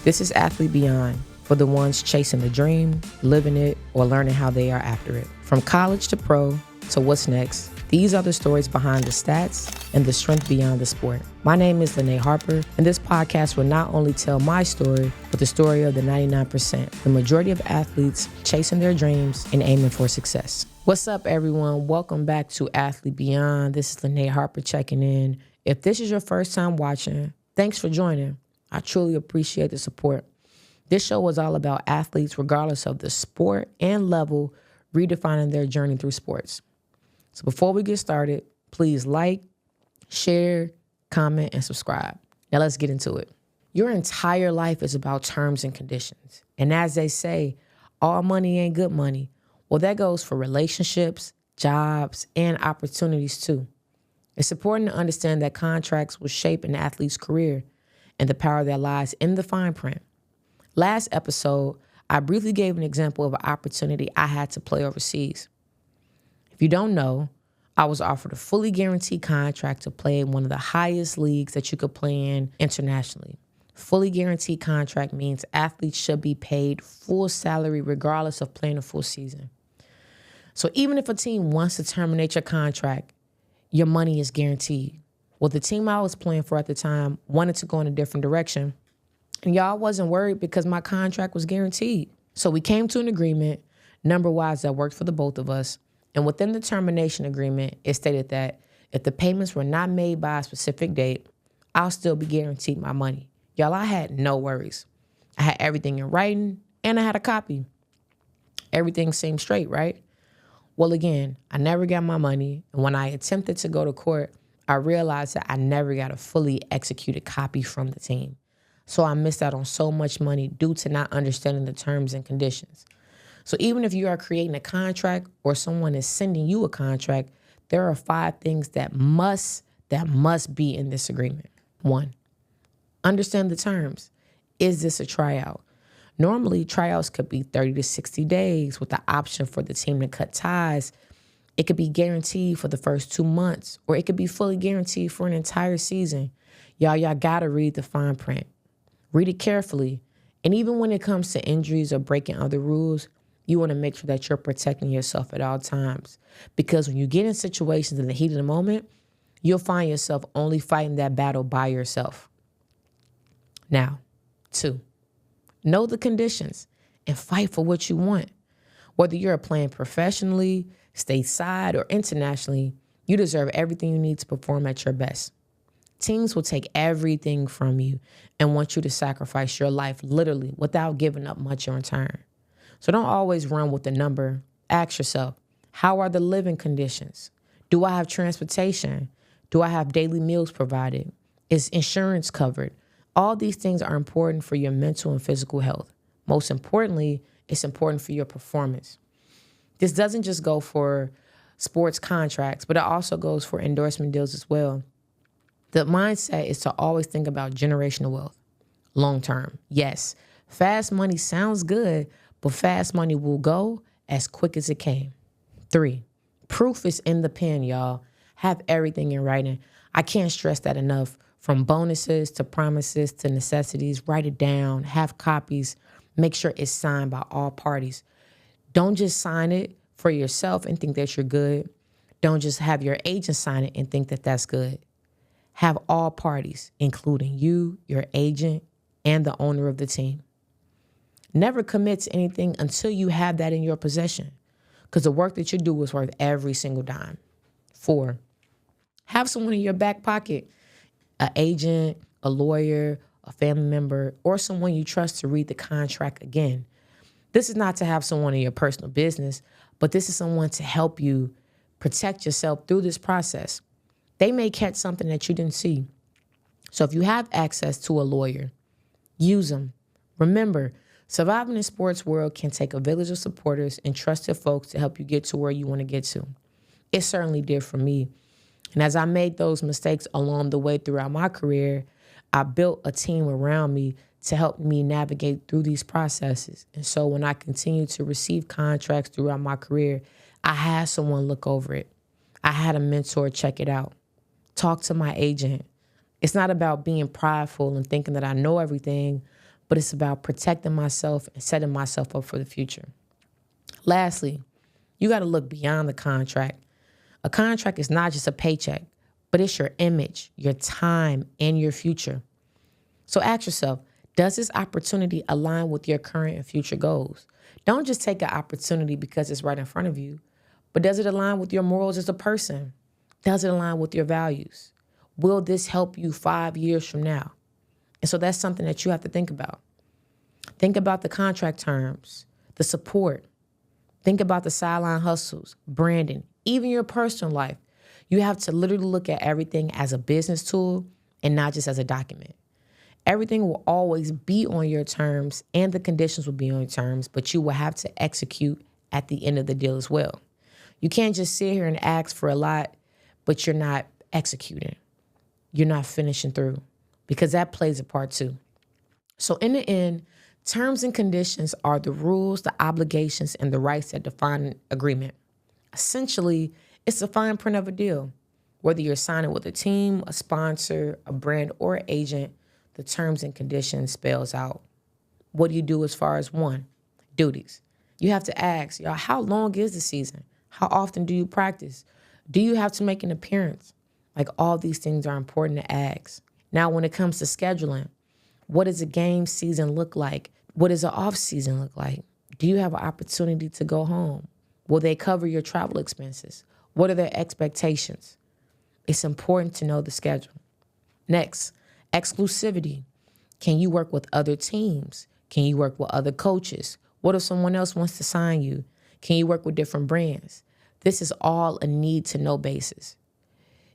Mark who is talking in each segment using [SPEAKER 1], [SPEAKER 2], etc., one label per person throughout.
[SPEAKER 1] This is Athlete Beyond for the ones chasing the dream, living it, or learning how they are after it. From college to pro to what's next, these are the stories behind the stats and the strength beyond the sport. My name is Lene Harper, and this podcast will not only tell my story, but the story of the 99%, the majority of athletes chasing their dreams and aiming for success. What's up, everyone? Welcome back to Athlete Beyond. This is Lene Harper checking in. If this is your first time watching, thanks for joining. I truly appreciate the support. This show is all about athletes, regardless of the sport and level, redefining their journey through sports. So before we get started, please like, share, comment, and subscribe. Now let's get into it. Your entire life is about terms and conditions. And as they say, all money ain't good money. Well, that goes for relationships, jobs, and opportunities too. It's important to understand that contracts will shape an athlete's career and the power that lies in the fine print. Last episode, I briefly gave an example of an opportunity I had to play overseas. If you don't know, I was offered a fully guaranteed contract to play in one of the highest leagues that you could play in internationally. Fully guaranteed contract means athletes should be paid full salary regardless of playing a full season. So even if a team wants to terminate your contract, your money is guaranteed. Well, the team I was playing for at the time wanted to go in a different direction. And y'all wasn't worried because my contract was guaranteed. So we came to an agreement, number-wise, that worked for the both of us. And within the termination agreement, it stated that if the payments were not made by a specific date, I'll still be guaranteed my money. Y'all, I had no worries. I had everything in writing, and I had a copy. Everything seemed straight, right? Well, again, I never got my money. And when I attempted to go to court, I realized that I never got a fully executed copy from the team. So I missed out on so much money due to not understanding the terms and conditions. So even if you are creating a contract or someone is sending you a contract, there are 5 things that must be in this agreement. 1, understand the terms. Is this a tryout? Normally, tryouts could be 30 to 60 days with the option for the team to cut ties. It could be guaranteed for the first 2 months, or it could be fully guaranteed for an entire season. Y'all gotta read the fine print. Read it carefully. And even when it comes to injuries or breaking other rules, you wanna make sure that you're protecting yourself at all times. Because when you get in situations in the heat of the moment, you'll find yourself only fighting that battle by yourself. Now, 2, know the conditions and fight for what you want. Whether you're playing professionally, stateside, or internationally, you deserve everything you need to perform at your best. Teams will take everything from you and want you to sacrifice your life literally without giving up much in return. So don't always run with the number. Ask yourself, how are the living conditions? Do I have transportation? Do I have daily meals provided? Is insurance covered? All these things are important for your mental and physical health. Most importantly, it's important for your performance. This doesn't just go for sports contracts, but it also goes for endorsement deals as well. The mindset is to always think about generational wealth, long term. Yes, fast money sounds good, but fast money will go as quick as it came. 3, proof is in the pen, y'all. Have everything in writing. I can't stress that enough. From bonuses to promises to necessities, write it down, have copies, make sure it's signed by all parties. Don't just sign it for yourself and think that you're good. Don't just have your agent sign it and think that that's good. Have all parties, including you, your agent, and the owner of the team. Never commit to anything until you have that in your possession, because the work that you do is worth every single dime. 4, have someone in your back pocket, an agent, a lawyer, a family member, or someone you trust to read the contract again. This is not to have someone in your personal business, but this is someone to help you protect yourself through this process. They may catch something that you didn't see. So if you have access to a lawyer, use them. Remember, surviving in the sports world can take a village of supporters and trusted folks to help you get to where you want to get to. It certainly did for me. And as I made those mistakes along the way throughout my career, I built a team around me to help me navigate through these processes. And so when I continued to receive contracts throughout my career, I had someone look over it. I had a mentor check it out. Talk to my agent. It's not about being prideful and thinking that I know everything, but it's about protecting myself and setting myself up for the future. Lastly, you got to look beyond the contract. A contract is not just a paycheck, but it's your image, your time, and your future. So ask yourself, does this opportunity align with your current and future goals? Don't just take an opportunity because it's right in front of you, but does it align with your morals as a person? Does it align with your values? Will this help you 5 years from now? And so that's something that you have to think about. Think about the contract terms, the support. Think about the sideline hustles, branding, even your personal life. You have to literally look at everything as a business tool and not just as a document. Everything will always be on your terms and the conditions will be on your terms, but you will have to execute at the end of the deal as well. You can't just sit here and ask for a lot, but you're not executing. You're not finishing through, because that plays a part too. So in the end, terms and conditions are the rules, the obligations, and the rights that define an agreement. Essentially, it's the fine print of a deal. Whether you're signing with a team, a sponsor, a brand, or an agent, the terms and conditions spells out what do you do as far as one, duties. You have to ask, y'all, how long is the season? How often do you practice? Do you have to make an appearance? Like, all these things are important to ask. Now, when it comes to scheduling, what does a game season look like? What does an off season look like? Do you have an opportunity to go home? Will they cover your travel expenses? What are their expectations? It's important to know the schedule. Next, exclusivity. Can you work with other teams? Can you work with other coaches? What if someone else wants to sign you? Can you work with different brands? This is all a need to know basis.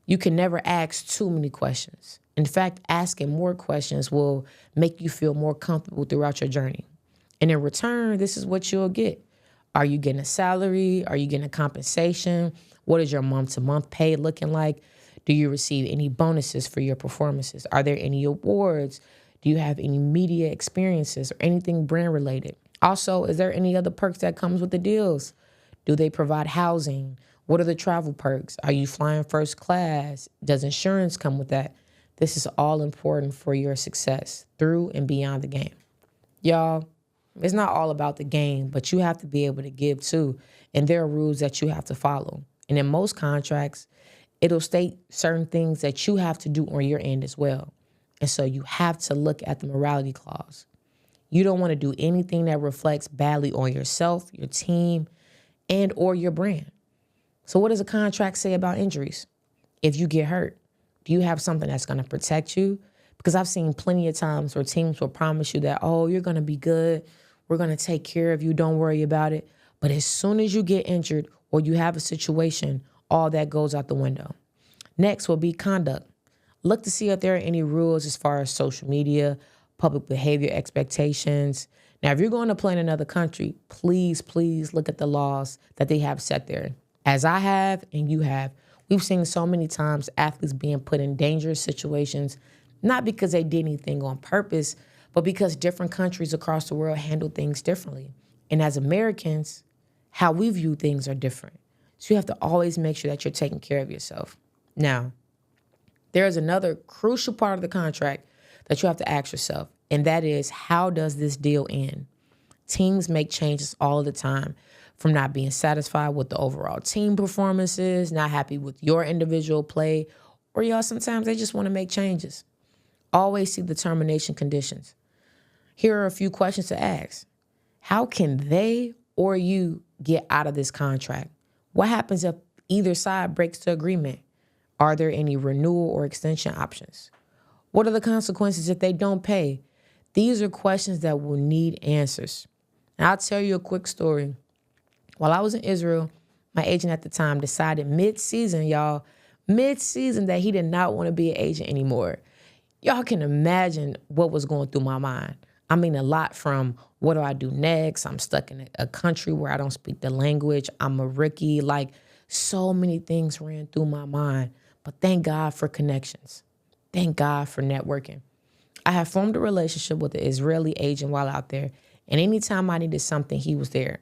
[SPEAKER 1] You can never ask too many questions. In fact, asking more questions will make you feel more comfortable throughout your journey. And in return, this is what you'll get. Are you getting a salary? Are you getting a compensation? What is your month-to-month pay looking like? Do you receive any bonuses for your performances? Are there any awards? Do you have any media experiences or anything brand related? Also, is there any other perks that comes with the deals? Do they provide housing? What are the travel perks? Are you flying first class? Does insurance come with that? This is all important for your success through and beyond the game. Y'all, it's not all about the game, but you have to be able to give too. And there are rules that you have to follow. And in most contracts, it'll state certain things that you have to do on your end as well. And so you have to look at the morality clause. You don't want to do anything that reflects badly on yourself, your team, and or your brand. So what does a contract say about injuries? If you get hurt, do you have something that's going to protect you? Because I've seen plenty of times where teams will promise you that, oh, you're going to be good. We're going to take care of you. Don't worry about it. But as soon as you get injured or you have a situation, all that goes out the window. Next will be conduct. Look to see if there are any rules as far as social media, public behavior expectations. Now, if you're going to play in another country, please look at the laws that they have set there. As I have and you have, we've seen so many times athletes being put in dangerous situations, not because they did anything on purpose, but because different countries across the world handle things differently. And as Americans, how we view things are different. So you have to always make sure that you're taking care of yourself. Now, there is another crucial part of the contract that you have to ask yourself, and that is, how does this deal end? Teams make changes all the time, from not being satisfied with the overall team performances, not happy with your individual play, or y'all, sometimes they just want to make changes. Always see the termination conditions. Here are a few questions to ask. How can they or you get out of this contract? What happens if either side breaks the agreement? Are there any renewal or extension options? What are the consequences if they don't pay? These are questions that will need answers. And I'll tell you a quick story. While I was in Israel, my agent at the time decided mid-season, that he did not want to be an agent anymore. Y'all can imagine what was going through my mind. I mean, a lot from what do I do next? I'm stuck in a country where I don't speak the language. I'm a rookie. Like, so many things ran through my mind. But thank God for connections. Thank God for networking. I have formed a relationship with an Israeli agent while out there, and anytime I needed something, he was there.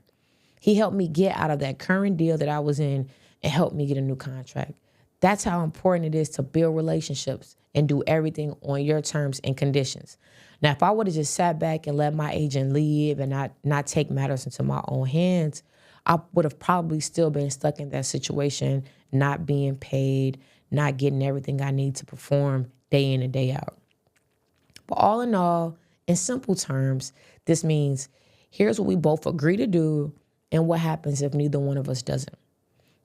[SPEAKER 1] He helped me get out of that current deal that I was in and helped me get a new contract. That's how important it is to build relationships and do everything on your terms and conditions. Now, if I would have just sat back and let my agent leave and not take matters into my own hands, I would have probably still been stuck in that situation, not being paid, not getting everything I need to perform day in and day out. But all in all, in simple terms, this means here's what we both agree to do and what happens if neither one of us doesn't.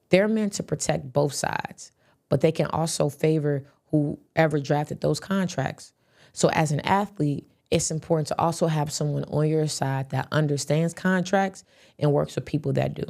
[SPEAKER 1] They're meant to protect both sides, but they can also favor whoever drafted those contracts. So as an athlete, it's important to also have someone on your side that understands contracts and works with people that do.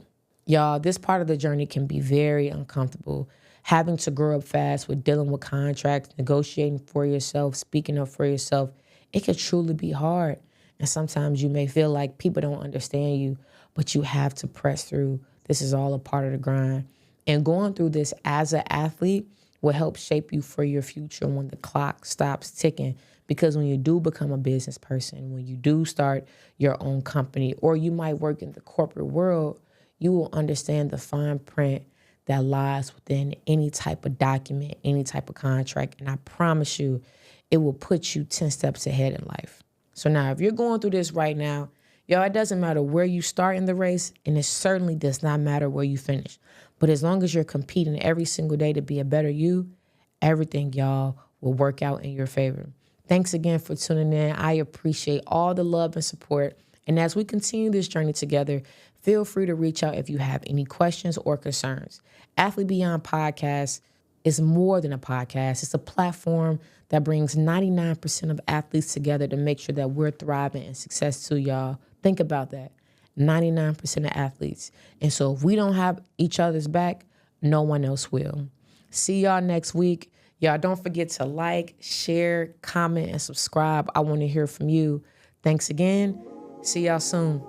[SPEAKER 1] Y'all, this part of the journey can be very uncomfortable. Having to grow up fast with dealing with contracts, negotiating for yourself, speaking up for yourself, it can truly be hard. And sometimes you may feel like people don't understand you, but you have to press through. This is all a part of the grind. And going through this as an athlete will help shape you for your future when the clock stops ticking. Because when you do become a business person, when you do start your own company, or you might work in the corporate world, you will understand the fine print that lies within any type of document, any type of contract. And I promise you, it will put you 10 steps ahead in life. So now, if you're going through this right now, y'all, it doesn't matter where you start in the race, and it certainly does not matter where you finish. But as long as you're competing every single day to be a better you, everything, y'all, will work out in your favor. Thanks again for tuning in. I appreciate all the love and support. And as we continue this journey together, feel free to reach out if you have any questions or concerns. Athlete Beyond Podcast is more than a podcast. It's a platform that brings 99% of athletes together to make sure that we're thriving and success too, y'all. Think about that. 99% of athletes. And so if we don't have each other's back, no one else will. See y'all next week. Y'all don't forget to like, share, comment, and subscribe. I want to hear from you. Thanks again. See y'all soon.